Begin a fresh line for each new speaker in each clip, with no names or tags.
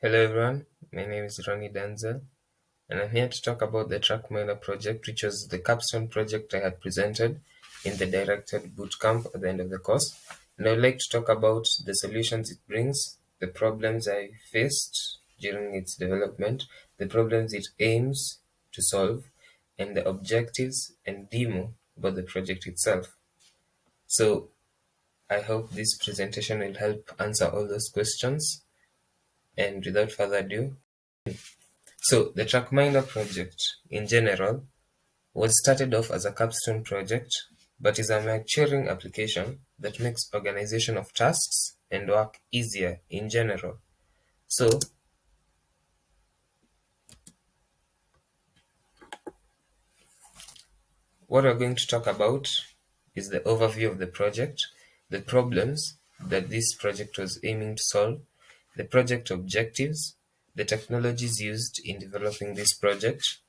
Hello everyone, my name is Ronnie Denzel and I'm here to talk about the TrackMinder project, which was the capstone project I had presented in the DirectEd Bootcamp at the end of the course. And I would like to talk about the solutions it brings, the problems I faced during its development, the problems it aims to solve, and the objectives and demo about the project itself. So I hope this presentation will help answer all those questions. And without further ado, so the TrackMinder project in general was started off as a capstone project, but is a maturing application that makes organization of tasks and work easier in general. So what we're going to talk about is the overview of the project, the problems that this project was aiming to solve, the project objectives, the technologies used in developing this project,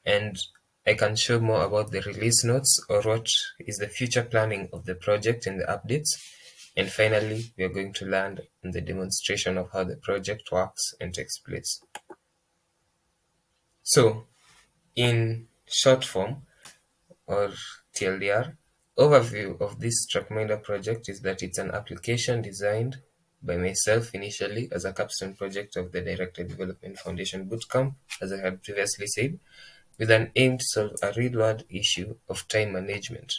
and I can show more about the release notes or what is the future planning of the project and the updates. And finally, we are going to land on the demonstration of how the project works and takes place. So, in short form, or TLDR, overview of this TrackMinder project is that it's an application designed by myself initially as a capstone project of the DirectEd Development Foundation Bootcamp, as I had previously said, with an aim to solve a real-world issue of time management.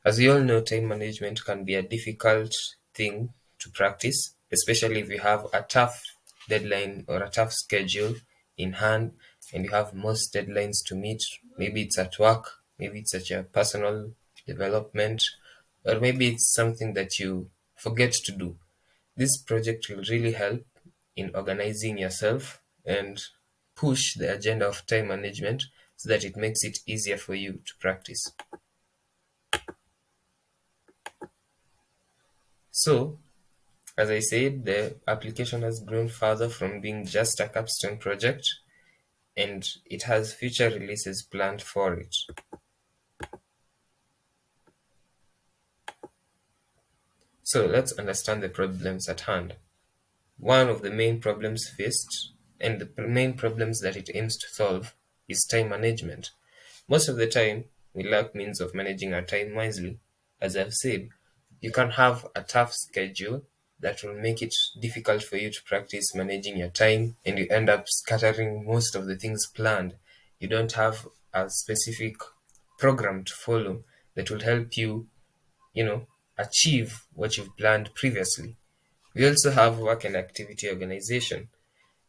As we all know, time management can be a difficult thing to practice, especially if you have a tough deadline or a tough schedule in hand and you have most deadlines to meet. Maybe it's at work, maybe it's at your personal development, or maybe it's something that you forget to do. This project will really help in organizing yourself and push the agenda of time management so that it makes it easier for you to practice. So, as I said, the application has grown further from being just a capstone project and it has future releases planned for it. So let's understand the problems at hand. One of the main problems faced and the main problems that it aims to solve is time management. Most of the time, we lack means of managing our time wisely. As I've said, you can have a tough schedule that will make it difficult for you to practice managing your time, and you end up scattering most of the things planned. You don't have a specific program to follow that will help you, achieve what you've planned previously. We also have work and activity organization.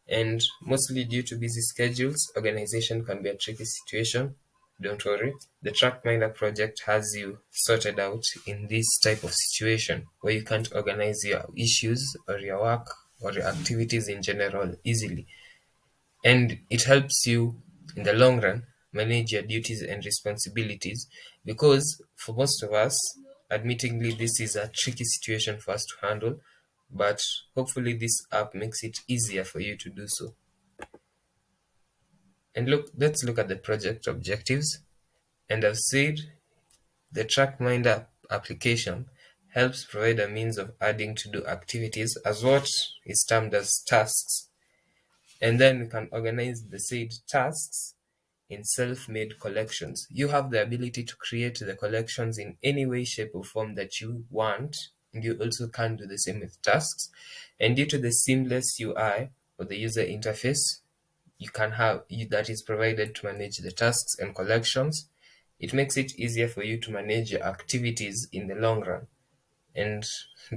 And mostly due to busy schedules, organization can be a tricky situation. Don't worry, the TrackMinder project has you sorted out in this type of situation where you can't organize your issues or your work or your activities in general easily. And it helps you in the long run manage your duties and responsibilities because for most of us, admittingly, this is a tricky situation for us to handle, but hopefully this app makes it easier for you to do so. And let's look at the project objectives. And I've said the TrackMinder application helps provide a means of adding to-do activities as what is termed as tasks. And then we can organize the said tasks in self-made collections. You have the ability to create the collections in any way, shape, or form that you want, and you also can do the same with tasks. And due to the seamless UI or the user interface that is provided to manage the tasks and collections, it makes it easier for you to manage your activities in the long run. And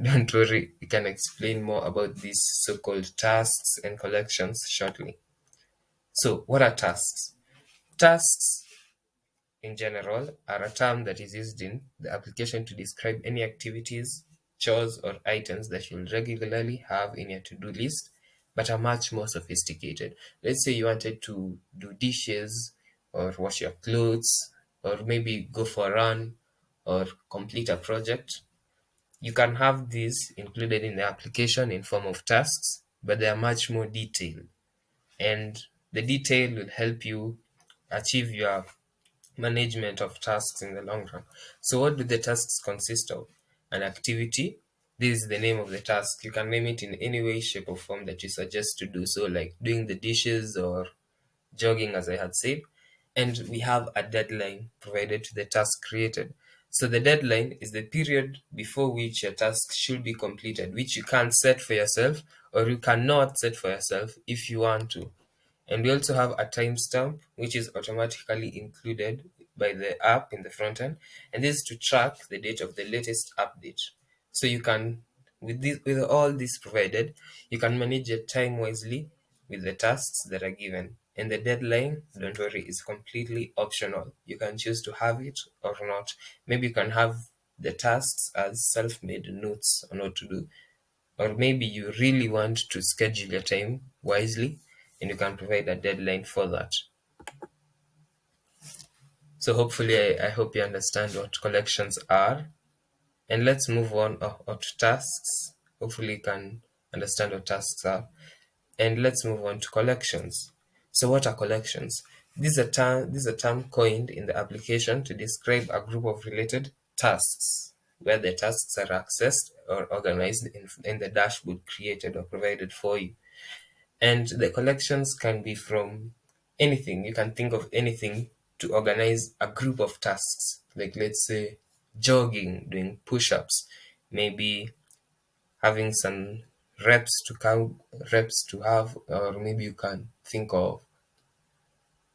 don't worry, we can explain more about these so-called tasks and collections shortly. So, what are tasks? Tasks, in general, are a term that is used in the application to describe any activities, chores, or items that you'll regularly have in your to-do list, but are much more sophisticated. Let's say you wanted to do dishes, or wash your clothes, or maybe go for a run, or complete a project. You can have these included in the application in form of tasks, but they are much more detailed. And the detail will help you achieve your management of tasks in the long run. So what do the tasks consist of? An activity, This is the name of the task. You can name it in any way, shape, or form that you suggest to do so, like doing the dishes or jogging, as I had said. And we have a deadline provided to the task created. So the deadline is the period before which your task should be completed, which you can set for yourself or you cannot set for yourself if you want to. And we also have a timestamp, which is automatically included by the app in the front end. And this is to track the date of the latest update. So you can, with all this provided, you can manage your time wisely with the tasks that are given. And the deadline, don't worry, is completely optional. You can choose to have it or not. Maybe you can have the tasks as self-made notes on what to do, or maybe you really want to schedule your time wisely and you can provide a deadline for that. So hopefully I hope you understand what collections are. And let's move on to tasks. Hopefully you can understand what tasks are. And let's move on to collections. So what are collections? This is a term coined in the application to describe a group of related tasks where the tasks are accessed or organized in the dashboard created or provided for you. And the collections can be from anything. You can think of anything to organize a group of tasks. Like, let's say, jogging, doing push ups, maybe having some reps to have, or maybe you can think of,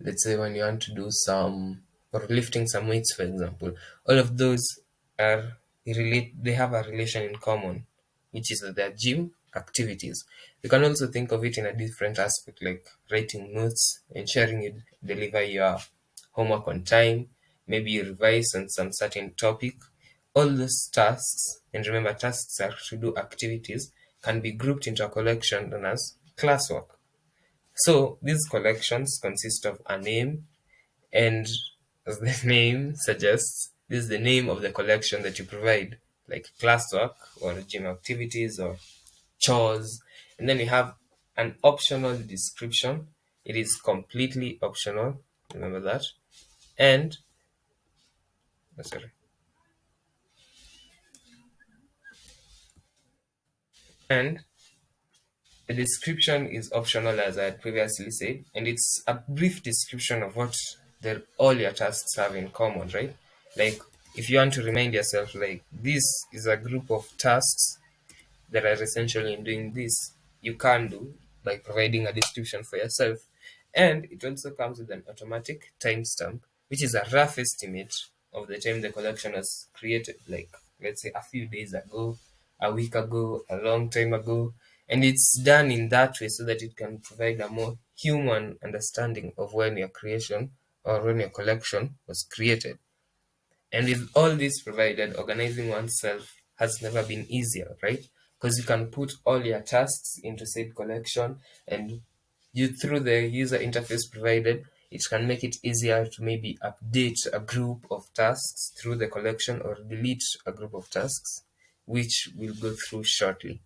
let's say, when you want to do some, or lifting some weights, for example. All of those are they have a relation in common, which is that they're gym activities. You can also think of it in a different aspect, like writing notes, ensuring you deliver your homework on time, maybe you revise on some certain topic. All those tasks, and remember, tasks are to do activities, can be grouped into a collection known as classwork. So these collections consist of a name, and as the name suggests, this is the name of the collection that you provide, like classwork or gym activities or chores. And then you have an optional description. It is completely optional. Remember that. And sorry. And the description is optional, as I had previously said, and it's a brief description of what all your tasks have in common, right? Like, if you want to remind yourself, like, this is a group of tasks that are essential in doing this, you can do by providing a description for yourself. And it also comes with an automatic timestamp, which is a rough estimate of the time the collection was created, like, let's say, a few days ago, a week ago, a long time ago. And it's done in that way so that it can provide a more human understanding of when your creation or when your collection was created. And with all this provided, organizing oneself has never been easier, right? Because you can put all your tasks into said collection, and you, through the user interface provided, it can make it easier to maybe update a group of tasks through the collection or delete a group of tasks, which we'll go through shortly.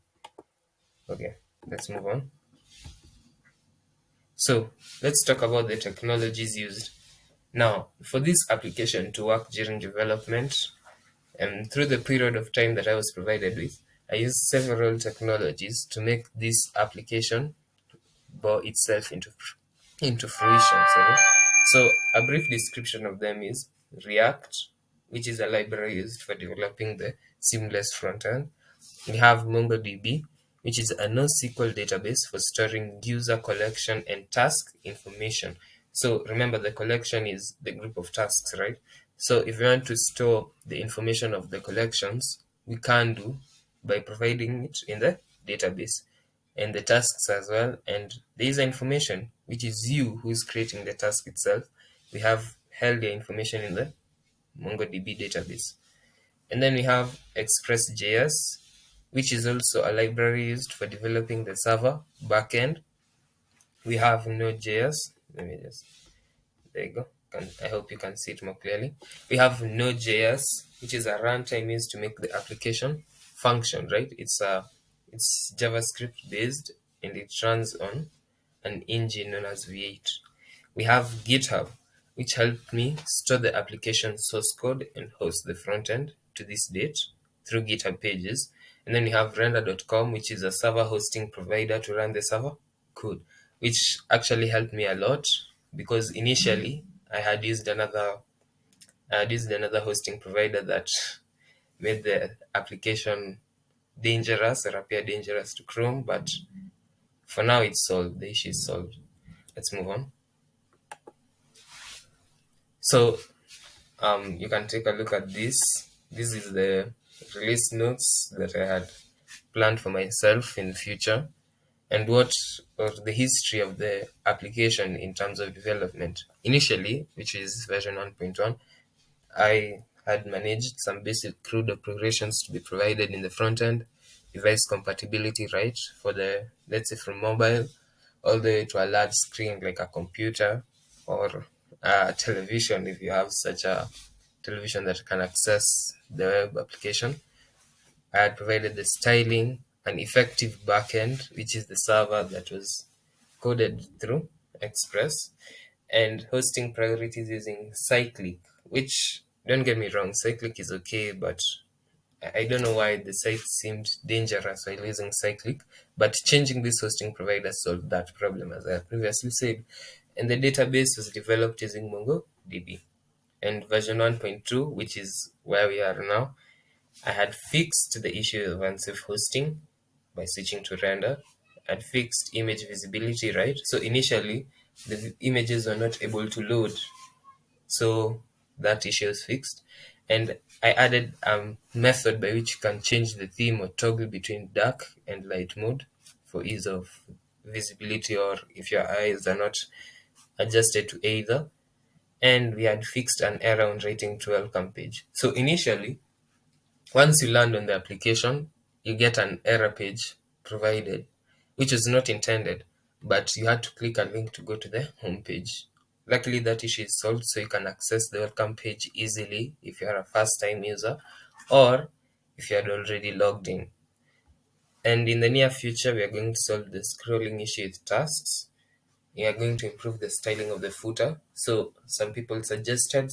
Okay, let's move on. So let's talk about the technologies used. Now, for this application to work during development, and through the period of time that I was provided with, I used several technologies to make this application bore itself into fruition. Sorry. So a brief description of them is React, which is a library used for developing the seamless front end. We have MongoDB, which is a NoSQL database for storing user collection and task information. So remember, the collection is the group of tasks, right? So if we want to store the information of the collections, we can do by providing it in the database, and the tasks as well, and the user information, which is you who is creating the task itself. We have held your information in the MongoDB database. And then we have Express.js, which is also a library used for developing the server backend. We have Node.js. Let me just, there you go. I hope you can see it more clearly. We have Node.js, which is a runtime used to make the application function, right? It's JavaScript based, and it runs on an engine known as V8. We have GitHub, which helped me store the application source code and host the front end to this date through GitHub pages. And then you have render.com, which is a server hosting provider to run the server code, which actually helped me a lot because initially I had used another hosting provider that made the application dangerous or appear dangerous to Chrome, but for now it's solved. The issue is solved. Let's move on. So you can take a look at this. This is the release notes that I had planned for myself in the future, and what or the history of the application in terms of development. Initially, which is version 1.1, I had managed some basic CRUD operations to be provided in the front end, device compatibility, right, for the, let's say, from mobile all the way to a large screen like a computer or a television if you have such a television that can access the web application. I had provided the styling, an effective backend, which is the server that was coded through Express, and hosting priorities using Cyclic, which, don't get me wrong, Cyclic is okay, but I don't know why the site seemed dangerous while using Cyclic, but changing this hosting provider solved that problem, as I previously said. And the database was developed using MongoDB. And version 1.2, which is where we are now, I had fixed the issue of unsafe hosting by switching to render. I'd fixed image visibility, right? So initially, the images were not able to load. So that issue is fixed. And I added a method by which you can change the theme or toggle between dark and light mode for ease of visibility, or if your eyes are not adjusted to either. And we had fixed an error on writing to welcome page. So initially, once you land on the application, you get an error page provided, which was not intended, but you had to click a link to go to the home page. Luckily, that issue is solved, so you can access the welcome page easily if you are a first-time user or if you had already logged in. And in the near future, we are going to solve the scrolling issue with tasks. We are going to improve the styling of the footer. So some people suggested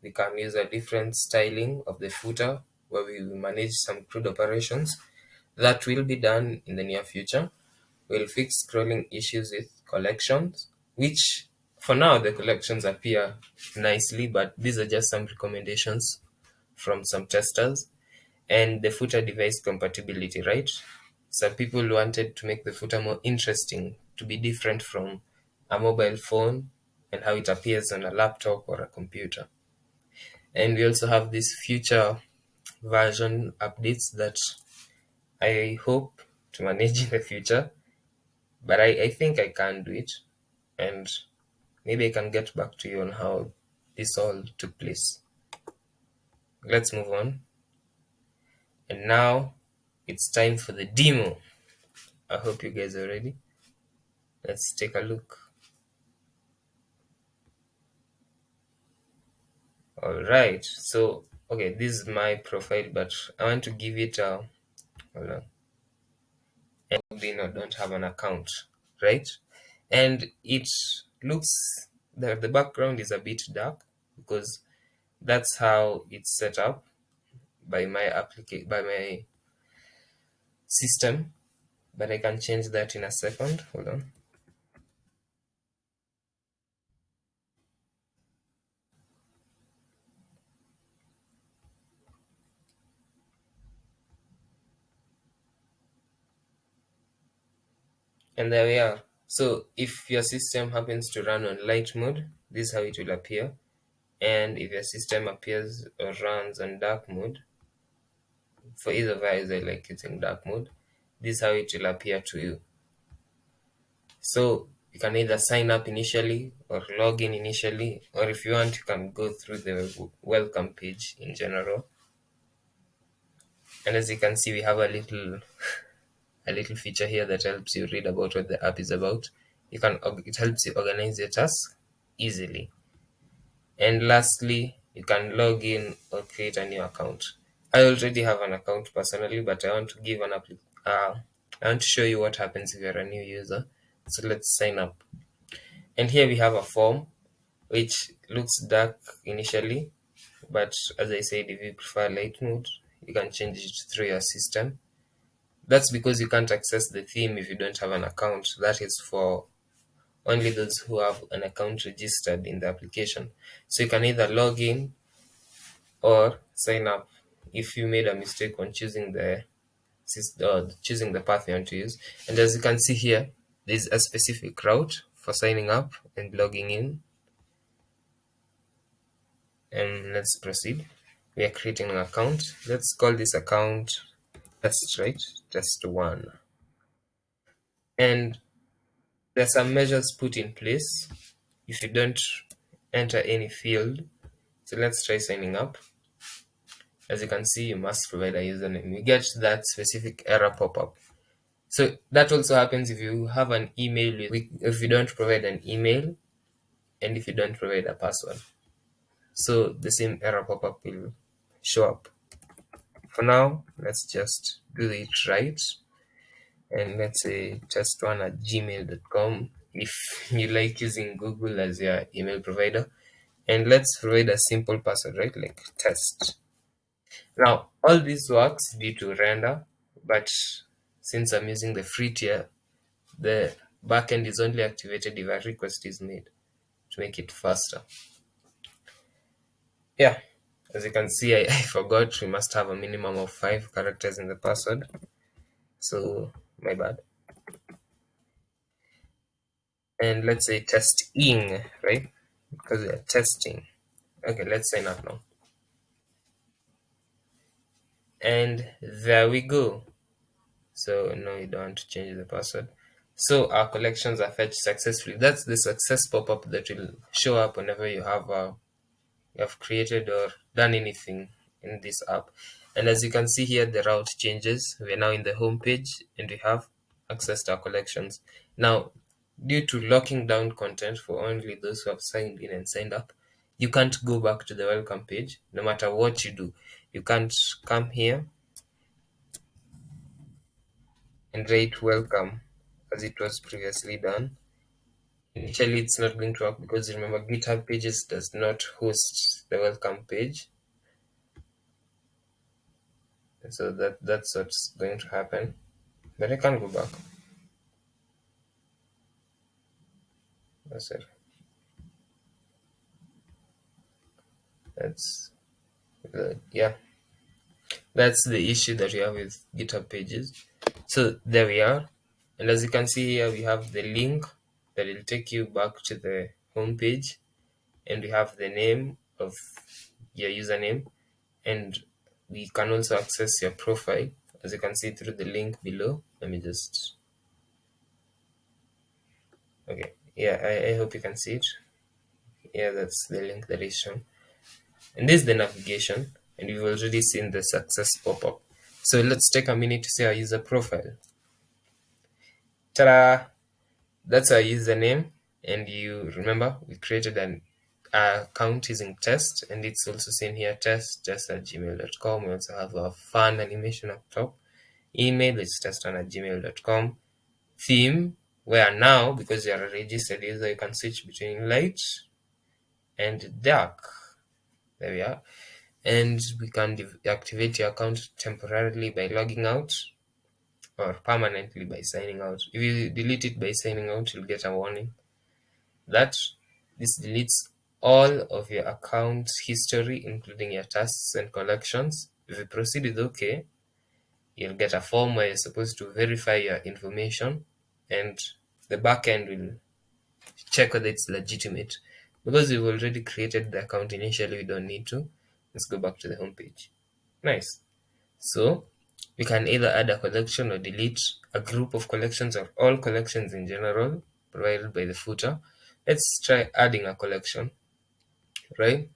we can use a different styling of the footer where we will manage some CRUD operations. That will be done in the near future. We'll fix scrolling issues with collections, which for now the collections appear nicely, but these are just some recommendations from some testers. And the footer device compatibility, right? Some people wanted to make the footer more interesting, to be different from a mobile phone and how it appears on a laptop or a computer. And we also have these future version updates that I hope to manage in the future, but I think I can do it, and maybe I can get back to you on how this all took place. Let's move on. And now it's time for the demo. I hope you guys are ready. Let's take a look. All right. So, okay, this is my profile, but I want to give it a, hold on. And logged in or don't have an account, right? And it looks, the background is a bit dark because that's how it's set up by my system, but I can change that in a second. Hold on. And there we are. So if your system happens to run on light mode, this is how it will appear. And if your system appears or runs on dark mode, for either of us, I like using dark mode, this is how it will appear to you. So you can either sign up initially or log in initially, or if you want, you can go through the welcome page in general. And as you can see, we have a little feature here that helps you read about what the app is about. It helps you organize your tasks easily. And lastly, you can log in or create a new account. I already have an account personally, but I want to give I want to show you what happens if you're a new user. So let's sign up. And here we have a form which looks dark initially, but as I said, if you prefer light mode, you can change it through your system. That's because you can't access the theme if you don't have an account. That is for only those who have an account registered in the application. So you can either log in or sign up if you made a mistake on choosing the path you want to use. And as you can see here, there's a specific route for signing up and logging in. And let's proceed. We are creating an account. Let's call this account test, right? Test one. And there's some measures put in place if you don't enter any field. So let's try signing up. As you can see, you must provide a username. You get that specific error pop-up. So that also happens if you have an email, if you don't provide an email, and if you don't provide a password. So the same error pop-up will show up. For now, let's just do it right. And let's say test1@gmail.com if you like using Google as your email provider. And let's provide a simple password, right? Like test. Now, all this works due to render, but since I'm using the free tier, the backend is only activated if a request is made to make it faster. Yeah, as you can see, I forgot we must have a minimum of 5 characters in the password. So, my bad. And let's say testing, right? Because we are testing. Okay, let's sign up now. And there we go. So no, you don't want to change the password. So our collections are fetched successfully. That's the success pop-up that will show up whenever you have created or done anything in this app. And as you can see here, the route changes. We're now in the home page and we have access to our collections. Now, due to locking down content for only those who have signed in and signed up, you can't go back to the welcome page no matter what you do. You can't come here and write welcome as it was previously done. Initially, it's not going to work because remember, GitHub Pages does not host the welcome page. So that's what's going to happen. But I can go back. That's it. That's yeah. That's the issue that we have with GitHub Pages. So there we are. And as you can see here, we have the link that will take you back to the home page. And we have the name of your username. And we can also access your profile, as you can see through the link below. Let me just... Okay, yeah, I hope you can see it. Yeah, that's the link that is shown. And this is the navigation, and we've already seen the success pop-up. So let's take a minute to see our user profile. Ta-da! That's our username, and you remember we created an account using test, and it's also seen here, test@gmail.com. We also have a fun animation up top. Email is test1@gmail.com. Theme, where now, because you're a registered user, you can switch between light and dark. There we are. And we can deactivate your account temporarily by logging out or permanently by signing out. If you delete it by signing out, you'll get a warning that this deletes all of your account history, including your tasks and collections. If you proceed with OK, you'll get a form where you're supposed to verify your information, and the backend will check whether it's legitimate. Because we've already created the account initially, we don't need to. Let's go back to the home page. Nice. So we can either add a collection or delete a group of collections or all collections in general provided by the footer. Let's try adding a collection, right?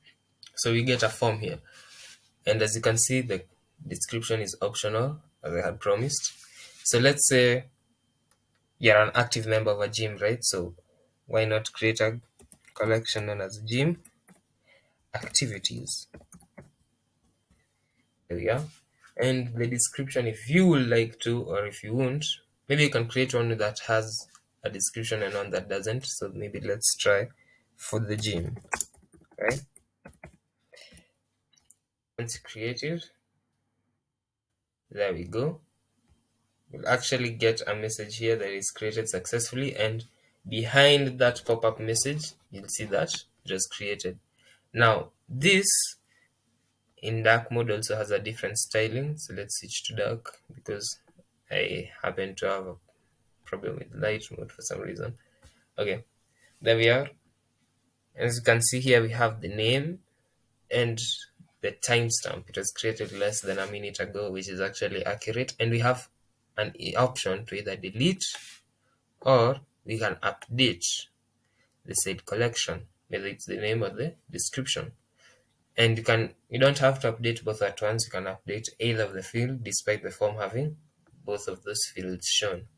So we get a form here. And as you can see, the description is optional, as I had promised. So let's say you're an active member of a gym, right? So why not create a collection known as gym activities? There we are. And the description, if you would like to, or if you won't, maybe you can create one that has a description and one that doesn't. So maybe let's try for the gym, right? Once you create it, there we go. we'll actually get a message here that is created successfully, and behind that pop-up message you'll see that it was created. Now this in dark mode also has a different styling, so let's switch to dark because I happen to have a problem with light mode for some reason. Okay, there we are. As you can see here, we have the name and the timestamp. It was created less than a minute ago, which is actually accurate, and we have an option to either delete or we can update the said collection, whether it's the name or the description. And you don't have to update both at once. You can update either of the field despite the form having both of those fields shown.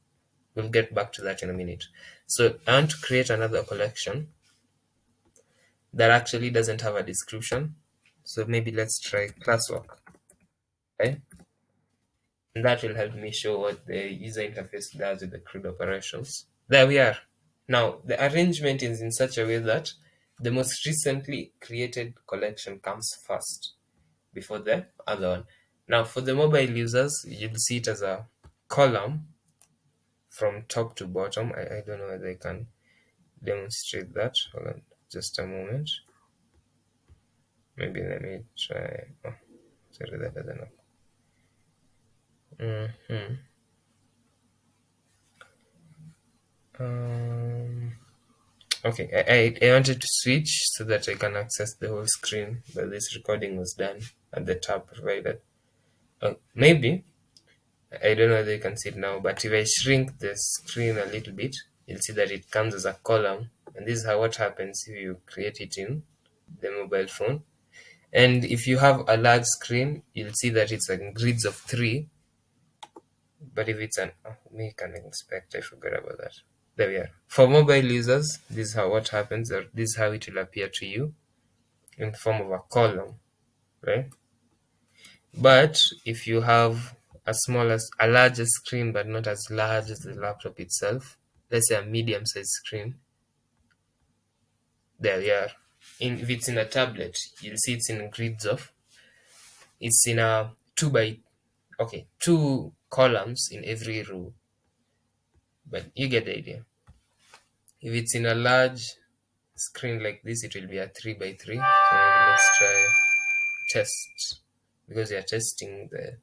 We'll get back to that in a minute. So I want to create another collection that actually doesn't have a description. So maybe let's try classwork. Okay? And that will help me show what the user interface does with the CRUD operations. There we are. Now, the arrangement is in such a way that the most recently created collection comes first before the other one. Now, for the mobile users, you'll see it as a column from top to bottom. I don't know whether I can demonstrate that. Hold on just a moment. Maybe let me try. Oh, sorry, that doesn't know. Okay, I wanted to switch so that I can access the whole screen, but this recording was done at the tab provided. Maybe, I don't know whether you can see it now, but if I shrink the screen a little bit, you'll see that it comes as a column, and this is what happens if you create it in the mobile phone. And if you have a large screen, you'll see that it's in grids of 3. But if it's make an inspect, I forgot about that. There we are. For mobile users, this is what happens, or this is how it will appear to you in the form of a column, right? But if you have a larger screen, but not as large as the laptop itself, let's say a medium-sized screen, there we are. If it's in a tablet, you'll see it's in grids of, it's in a 2 columns in every row. But you get the idea. If it's in a large screen like this, it will be a 3 by 3. So maybe let's try test, because we are testing the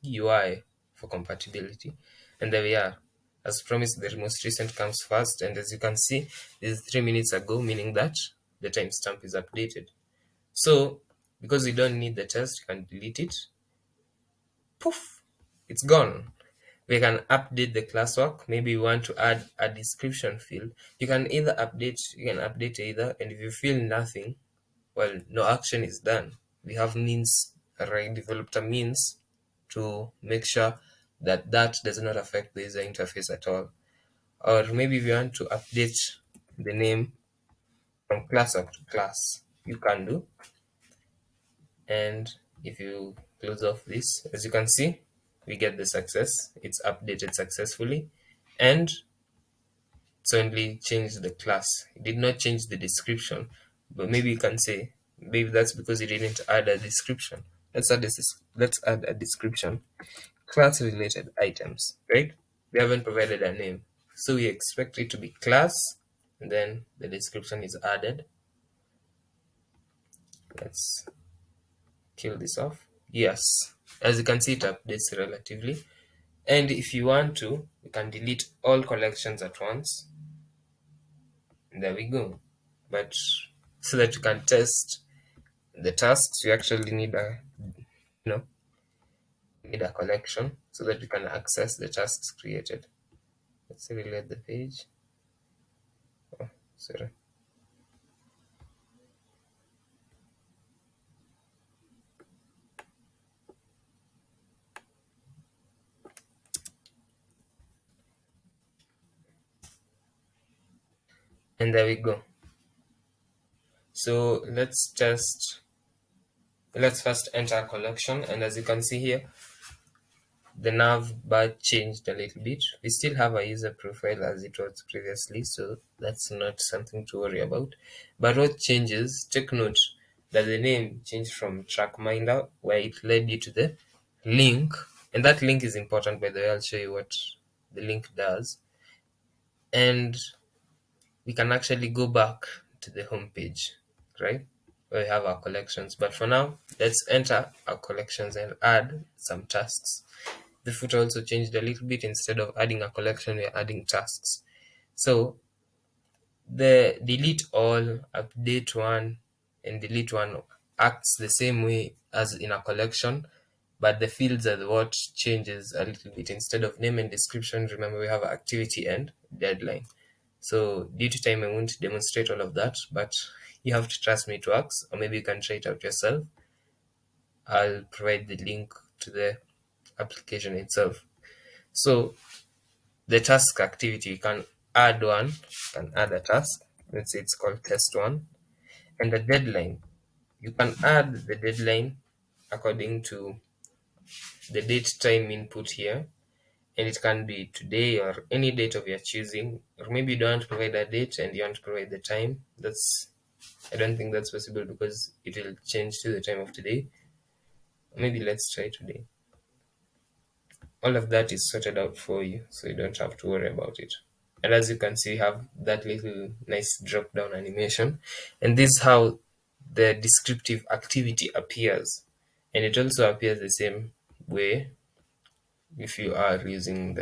UI for compatibility. And there we are. As promised, the most recent comes first, and as you can see, this is 3 minutes ago, meaning that the timestamp is updated. So because we don't need the test, you can delete it. Poof, it's gone. We can update the classwork. Maybe you want to add a description field. You can update either, and if you feel nothing, well, no action is done. We have developed a means to make sure that does not affect the user interface at all. Or maybe if you want to update the name from classwork to class, you can do. And if you close off this, as you can see, we get the success. It's updated successfully, and it's only changed the class. It did not change the description, but maybe you can say maybe that's because it didn't add a description. Let's add a description. Class related items, right? We haven't provided a name, so we expect it to be class, and then the description is added. Let's kill this off. Yes, as you can see, it updates relatively. And if you want to, you can delete all collections at once. There we go. But so that you can test the tasks, you actually need a collection so that you can access the tasks created. Let's reload the page. Oh, sorry. And there we go. So let's first enter a collection, and as you can see here, the nav bar changed a little bit. We still have a user profile as it was previously, so that's not something to worry about. But what changes, take note that the name changed from TrackMinder, where it led you to the link And that link is important, by the way. I'll show you what the link does. And we can actually go back to the home page, right? Where we have our collections. But for now, let's enter our collections and add some tasks. The footer also changed a little bit. Instead of adding a collection, we're adding tasks. So the delete all, update one, and delete one acts the same way as in a collection, but the fields are what changes a little bit. Instead of name and description, remember we have activity and deadline. So due to time, I won't demonstrate all of that, but you have to trust me it works, or maybe you can try it out yourself. I'll provide the link to the application itself. So the task activity, you can add one, you can add a task. Let's say it's called test one. And the deadline, you can add the deadline according to the date time input here. And it can be today or any date of your choosing, or maybe you don't want to provide a date and you want to provide the time. I don't think that's possible because it will change to the time of today. Maybe let's try today. All of that is sorted out for you, so you don't have to worry about it. And as you can see, you have that little nice drop down animation, and this is how the descriptive activity appears. And it also appears the same way if you are using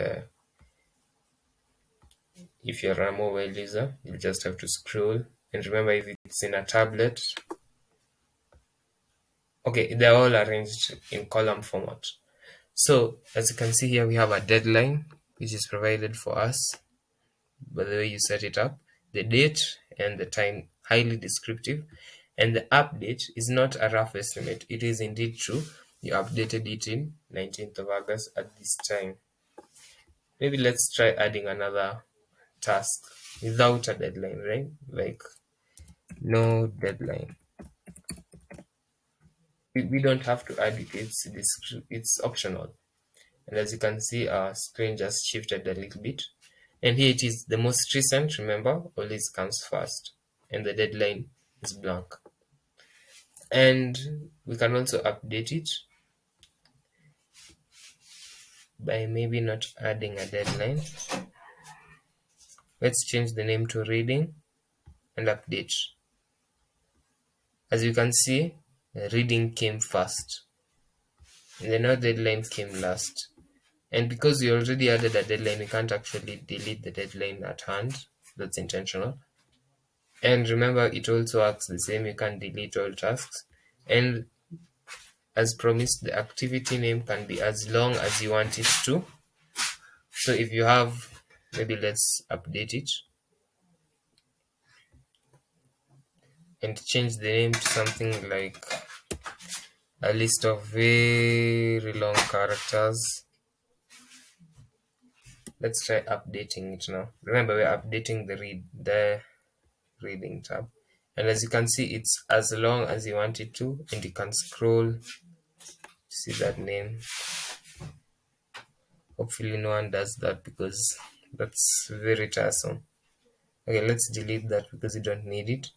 if you're a mobile user. You just have to scroll, and remember, if it's in a tablet, okay, they're all arranged in column format. So as you can see here, we have a deadline which is provided for us by the way you set it up, the date and the time, highly descriptive. And the update is not a rough estimate, it is indeed true. You updated it in 19th of August at this time. Maybe let's try adding another task without a deadline, right? Like no deadline. We don't have to add it, it's optional. And as you can see, our screen just shifted a little bit. And here it is, the most recent, remember, always comes first. And the deadline is blank. And we can also update it by maybe not adding a deadline. Let's change the name to reading and update. As you can see, reading came first. And the no deadline came last. And because we already added a deadline, we can't actually delete the deadline at hand. That's intentional. And remember, it also acts the same. You can delete all tasks. And as promised, the activity name can be as long as you want it to. So if you have, maybe let's update it and change the name to something like a list of very long characters. Let's try updating it now. Remember, we're updating the reading tab. And as you can see, it's as long as you want it to, and you can scroll to see that name. Hopefully no one does that because that's very tiresome. Okay, let's delete that because you don't need it.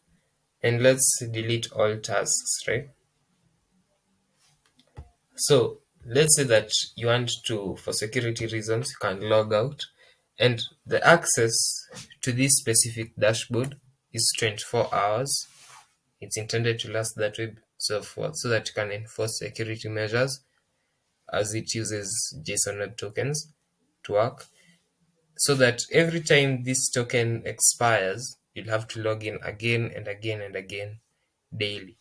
And let's delete all tasks, right? So let's say that you want to, for security reasons, you can log out, and the access to this specific dashboard is 24 hours. It's intended to last that way, so that you can enforce security measures, as it uses JSON Web Tokens to work, so that every time this token expires, you'll have to log in again and again and again daily.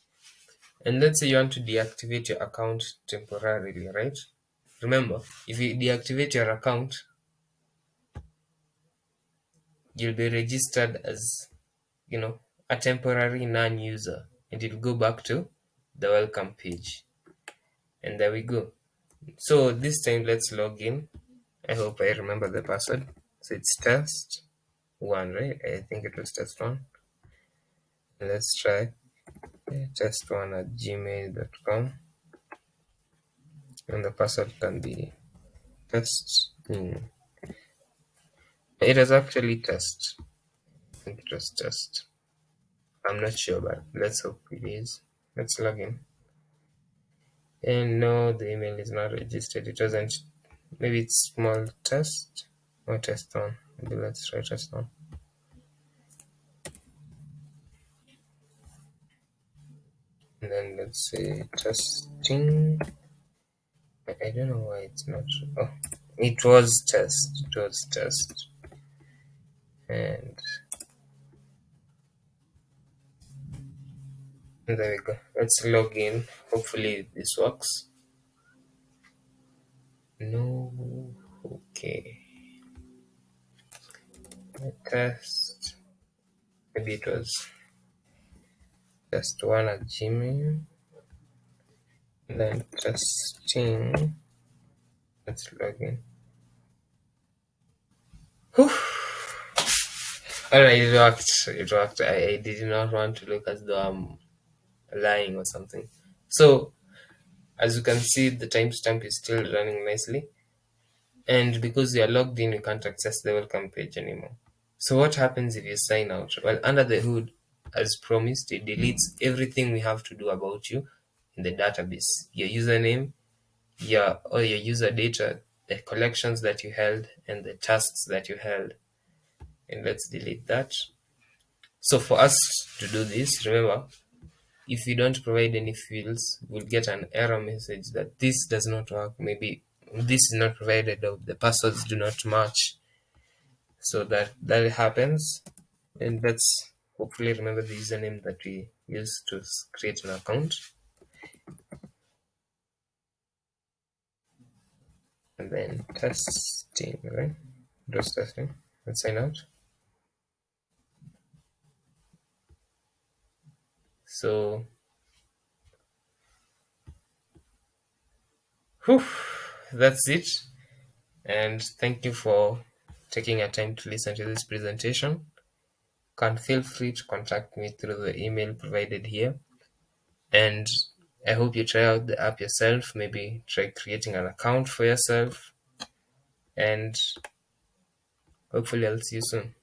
And let's say you want to deactivate your account temporarily, right? Remember, if you deactivate your account, you'll be registered as, a temporary non-user, and you'll go back to the welcome page. And there we go. So this time, let's log in. I hope I remember the password. So it's test one, right? I think it was test one. Let's try test1@gmail.com, and the password can be test. It was actually test. I think it was test. I'm not sure, but let's hope it is. Let's log in. And no, the email is not registered. It wasn't. Maybe it's small test or test on. Maybe let's try test on. And then let's say testing. I don't know why it's not. Oh, it was test. It was test. And there we go. Let's log in. Hopefully this works. No. Okay. Test. Maybe it was test one at Gmail. Then testing. Let's log in. Whew. Alright, it worked. It worked. I did not want to look as though I'm lying or something. So, as you can see, the timestamp is still running nicely. And because you are logged in, you can't access the welcome page anymore. So, what happens if you sign out? Well, under the hood, as promised, it deletes everything we have to do about you in the database. Your username, all your user data, the collections that you held, and the tasks that you held. And let's delete that. So for us to do this, remember, if we don't provide any fields, we'll get an error message that this does not work. Maybe this is not provided or the passwords do not match. So that happens. And let's hopefully remember the username that we used to create an account. And then testing, right? Just testing. Let's sign out. So, whew, that's it. And thank you for taking your time to listen to this presentation. Can feel free to contact me through the email provided here. And I hope you try out the app yourself. Maybe try creating an account for yourself. And hopefully I'll see you soon.